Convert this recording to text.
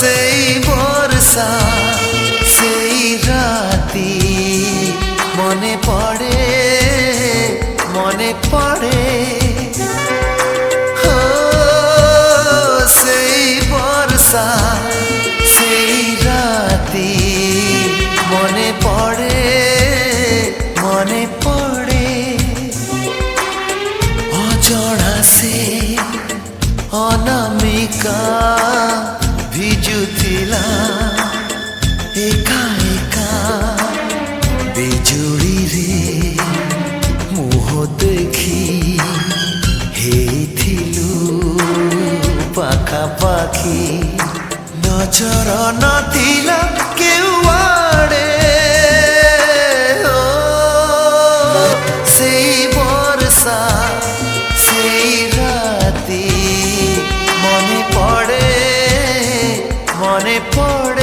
সেই বর্ষা সেই রাতি মনে পড়ে মনে পড়ে ও সেই বর্ষা সেই রাতি মনে পড়ে মনে পড়ে অজড়া সে অনামিকা ভিজুଥିଲା একা একা বিজুড়িরে মুহ দেখি ହେଇଥିଲୁ ପାଖାପାଖି ନଜର ନଥିଲା କେଉଆଡ଼େ ସେଇ ବର୍ଷା ସେଇ ରାତି মনে পড়ে মনে পড়ে